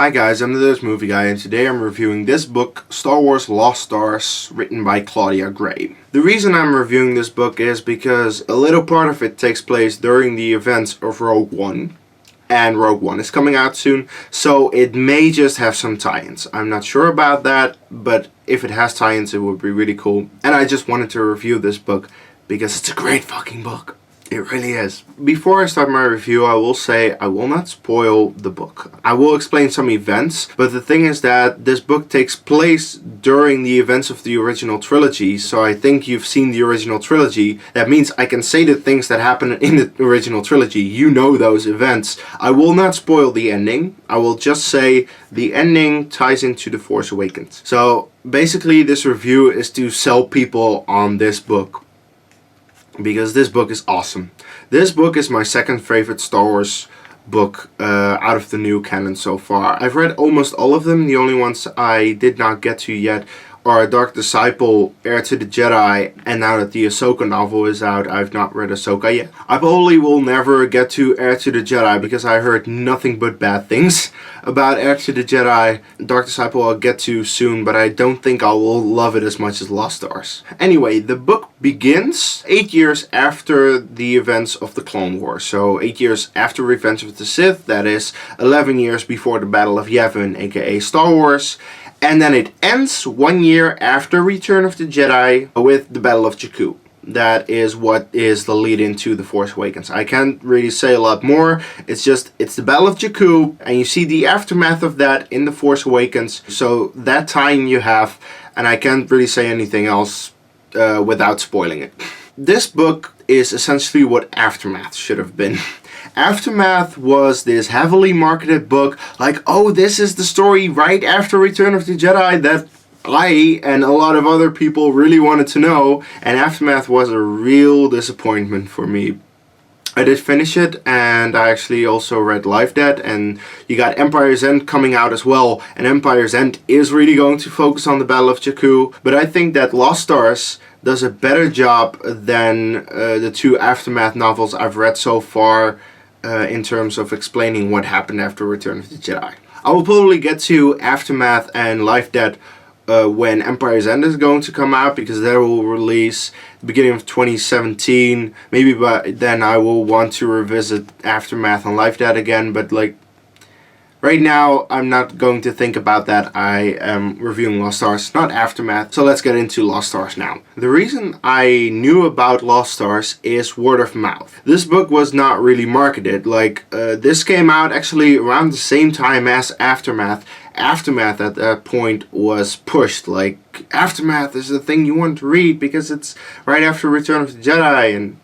Hi guys, I'm the Movie Guy, and today I'm reviewing this book, Star Wars Lost Stars, written by Claudia Gray. The reason I'm reviewing this book is because a little part of it takes place during the events of Rogue One, and Rogue One is coming out soon, so it may just have some tie-ins. I'm not sure about that, but if it has tie-ins, it would be really cool. And I just wanted to review this book because it's a great fucking book. It really is. Before I start my review, I will say I will not spoil the book. I will explain some events, but the thing is that this book takes place during the events of the original trilogy, so I think you've seen the original trilogy. That means I can say the things that happen in the original trilogy. You know those events. I will not spoil the ending. I will just say the ending ties into The Force Awakens. So basically this review is to sell people on this book, because this book is awesome. This book is my second favorite Star Wars book out of the new canon so far. I've read almost all of them. The only ones I did not get to yet are Dark Disciple, Heir to the Jedi, and now that the Ahsoka novel is out, I've not read Ahsoka yet. I probably will never get to Heir to the Jedi because I heard nothing but bad things about Heir to the Jedi. Dark Disciple I'll get to soon, but I don't think I will love it as much as Lost Stars. Anyway, the book begins 8 years after the events of the Clone Wars. So 8 years after Revenge of the Sith, that is 11 years before the Battle of Yavin, aka Star Wars. And then it ends 1 year after Return of the Jedi with the Battle of Jakku. That is what is the lead into The Force Awakens. I can't really say a lot more. It's the Battle of Jakku, and you see the aftermath of that in The Force Awakens. So that time you have, and I can't really say anything else without spoiling it. This book is essentially what Aftermath should have been. Aftermath was this heavily marketed book, like, oh, this is the story right after Return of the Jedi that I and a lot of other people really wanted to know, and Aftermath was a real disappointment for me. I did finish it, and I actually also read Life Debt, and you got Empire's End coming out as well, and Empire's End is really going to focus on the Battle of Jakku, but I think that Lost Stars does a better job than the two Aftermath novels I've read so far in terms of explaining what happened after Return of the Jedi. I will probably get to Aftermath and Life Debt when Empire's End is going to come out, because that will release the beginning of 2017. Maybe by then I will want to revisit Aftermath and Life Debt again, but like right now I'm not going to think about that. I am reviewing Lost Stars, not Aftermath. So let's get into Lost Stars now. The reason I knew about Lost Stars is word of mouth. This book was not really marketed. Like this came out actually around the same time as Aftermath. Aftermath at that point was pushed, like Aftermath is the thing you want to read because it's right after Return of the Jedi, and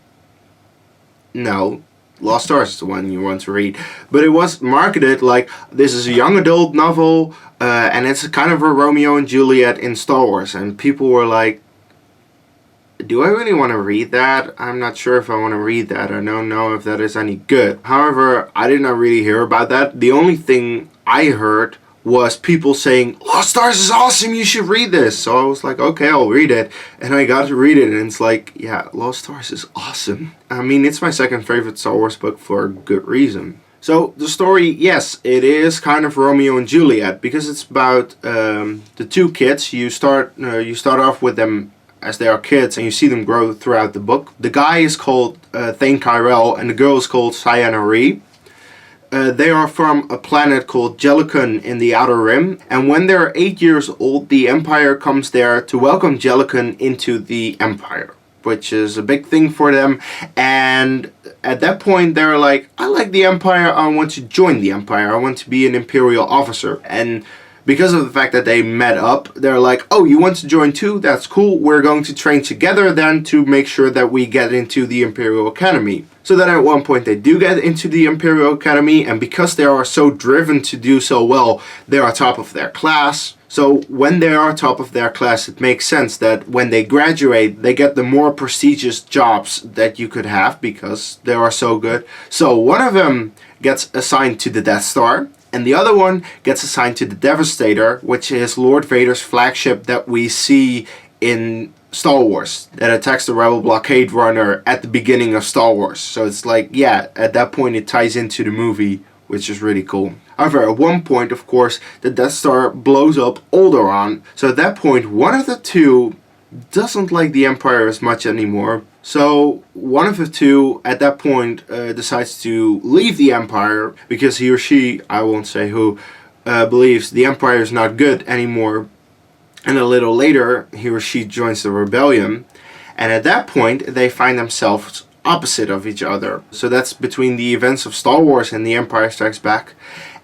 no, Lost Stars is the one you want to read. But it was marketed like this is a young adult novel and it's kind of a Romeo and Juliet in Star Wars, and people were like, do I really want to read that? I'm not sure if I want to read that. I don't know if that is any good. However, I did not really hear about that. The only thing I heard was people saying, Lost Stars is awesome, you should read this. So I was like, okay, I'll read it. And I got to read it, and it's like, yeah, Lost Stars is awesome. I mean, it's my second favorite Star Wars book for a good reason. So the story, yes, it is kind of Romeo and Juliet, because it's about the two kids. You start off with them as they are kids, and you see them grow throughout the book. The guy is called Thane Tyrell, and the girl is called Ciana Ree. They are from a planet called Jellicon in the Outer Rim, and when they're 8 years old, the Empire comes there to welcome Jellicon into the Empire, which is a big thing for them. And at that point, they're like, I like the Empire, I want to join the Empire, I want to be an Imperial officer. And because of the fact that they met up, they're like, oh, you want to join too? That's cool. We're going to train together then to make sure that we get into the Imperial Academy. So then at one point they do get into the Imperial Academy, and because they are so driven to do so well, they are top of their class. So when they are top of their class, it makes sense that when they graduate, they get the more prestigious jobs that you could have because they are so good. So one of them gets assigned to the Death Star, and the other one gets assigned to the Devastator, which is Lord Vader's flagship that we see in Star Wars, that attacks the Rebel blockade runner at the beginning of Star Wars. So it's like, yeah, at that point it ties into the movie which is really cool. However, at one point, of course, the Death Star blows up Alderaan. So at that point, one of the two doesn't like the Empire as much anymore. So one of the two at that point decides to leave the Empire because he or she, I won't say who, believes the Empire is not good anymore. And a little later, he or she joins the rebellion. And at that point, they find themselves opposite of each other. So that's between the events of Star Wars and The Empire Strikes Back.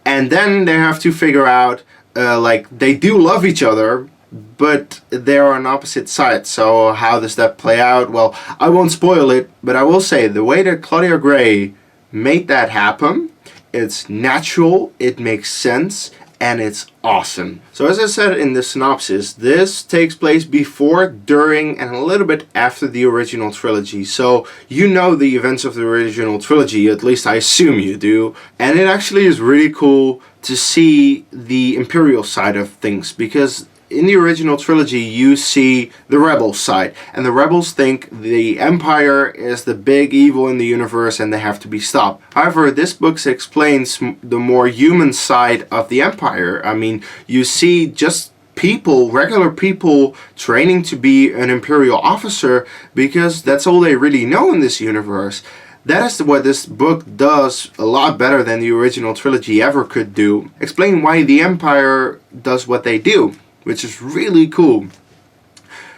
And then they have to figure out, like, they do love each other, but they're on opposite sides. So how does that play out? Well, I won't spoil it, but I will say the way that Claudia Gray made that happen, it's natural, it makes sense, and it's awesome. So as I said in the synopsis, this takes place before, during, and a little bit after the original trilogy. So you know the events of the original trilogy, at least I assume you do. And it actually is really cool to see the Imperial side of things, because in the original trilogy you see the rebel side, and the rebels think the Empire is the big evil in the universe and they have to be stopped. However, this book explains the more human side of the Empire. I mean, you see just people, regular people, training to be an Imperial officer because that's all they really know in this universe. That is what this book does a lot better than the original trilogy ever could do. Explain why the Empire does what they do, which is really cool.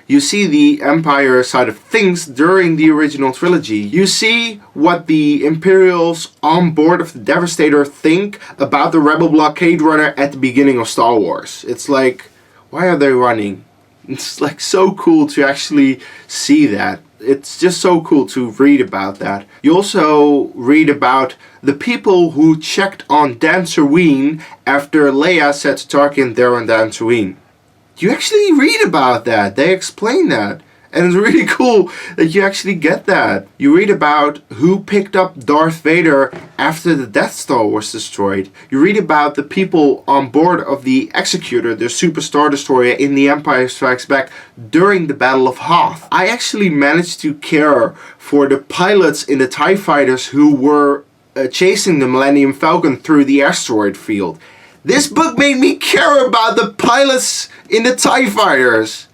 You see the Empire side of things during the original trilogy. You see what the Imperials on board of the Devastator think about the Rebel blockade runner at the beginning of Star Wars. It's like, why are they running? It's like so cool to actually see that. It's just so cool to read about that. You also read about the people who checked on Dantooine after Leia said to Tarkin they're on Dantooine. You actually read about that. They explain that. And it's really cool that you actually get that. You read about who picked up Darth Vader after the Death Star was destroyed. You read about the people on board of the Executor, the Super Star Destroyer in The Empire Strikes Back during the Battle of Hoth. I actually managed to care for the pilots in the TIE Fighters who were chasing the Millennium Falcon through the asteroid field. This book made me care about the pilots in the TIE Fighters.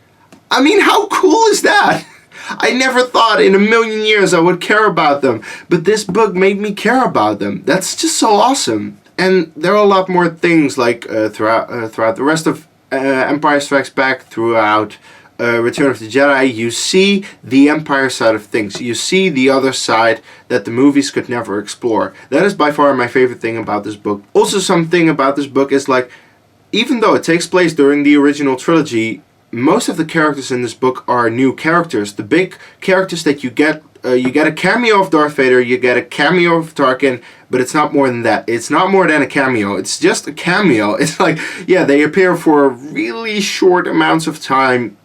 I mean, how cool is that? I never thought in a million years I would care about them, but this book made me care about them. That's just so awesome. And there are a lot more things like throughout the rest of Empire Strikes Back, throughout Return of the Jedi, you see the Empire side of things. You see the other side that the movies could never explore. That is by far my favorite thing about this book. Also, something about this book is like, even though it takes place during the original trilogy, most of the characters in this book are new characters. The big characters that you get a cameo of Darth Vader, you get a cameo of Tarkin, but it's not more than that. It's not more than a cameo. It's just a cameo. It's like, yeah, they appear for really short amounts of time,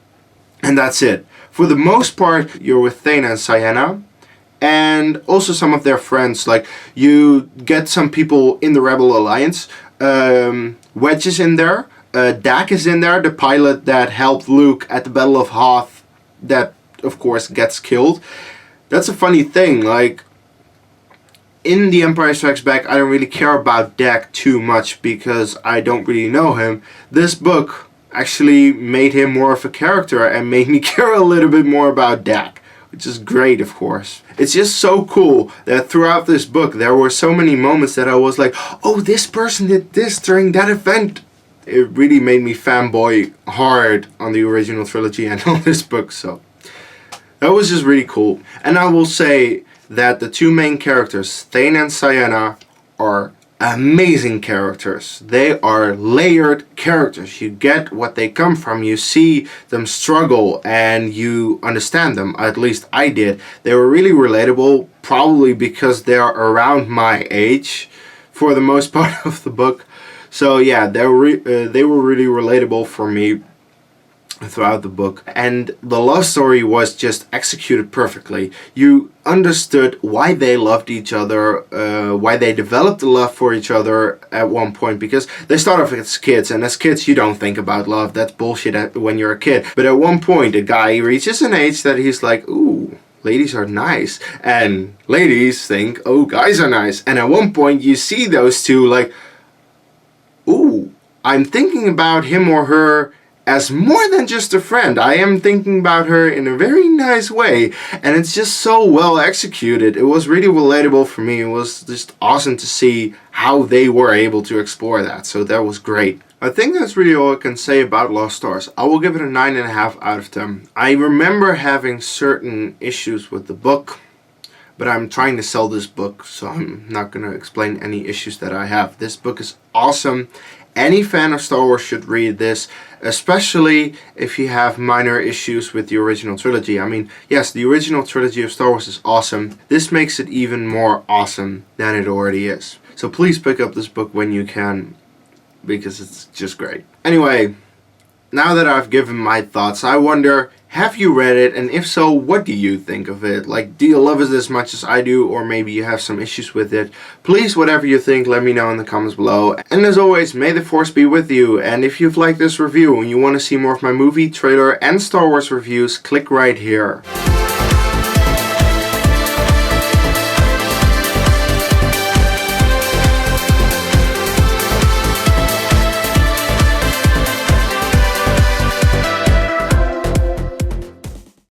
and that's it. For the most part, you're with Thana and Ciena, and also some of their friends. Like, you get some people in the Rebel Alliance. Wedge is in there. Dak is in there, the pilot that helped Luke at the Battle of Hoth, that of course gets killed. That's a funny thing, like, in The Empire Strikes Back I don't really care about Dak too much because I don't really know him. This book actually made him more of a character and made me care a little bit more about Dak, which is great, of course. It's just so cool that throughout this book there were so many moments that I was like, oh, this person did this during that event. It really made me fanboy hard on the original trilogy and on this book, so that was just really cool. And I will say that the two main characters, Thana and Ciena, are amazing characters. They are layered characters. You get what they come from, you see them struggle, and you understand them. At least I did. They were really relatable, probably because they are around my age for the most part of the book. So yeah, they were really relatable for me throughout the book, and the love story was just executed perfectly. You understood why they loved each other, why they developed a love for each other at one point, because they start off as kids, and as kids you don't think about love. That's bullshit when you're a kid. But at one point a guy reaches an age that he's like, ooh, ladies are nice, and ladies think, oh, guys are nice. And at one point you see those two like, ooh, I'm thinking about him or her as more than just a friend. I am thinking about her in a very nice way, and it's just so well executed. It was really relatable for me. It was just awesome to see how they were able to explore that, so that was great. I think that's really all I can say about Lost Stars. I will give it a 9.5 out of 10. I remember having certain issues with the book, but I'm trying to sell this book, so I'm not going to explain any issues that I have. This book is awesome. Any fan of Star Wars should read this, especially if you have minor issues with the original trilogy. I mean, yes, the original trilogy of Star Wars is awesome. This makes it even more awesome than it already is. So please pick up this book when you can, because it's just great. Anyway, now that I've given my thoughts, I wonder, have you read it? And if so, what do you think of it? Like, do you love it as much as I do? Or maybe you have some issues with it? Please, whatever you think, let me know in the comments below. And as always, may the Force be with you. And if you've liked this review and you want to see more of my movie, trailer, and Star Wars reviews, click right here.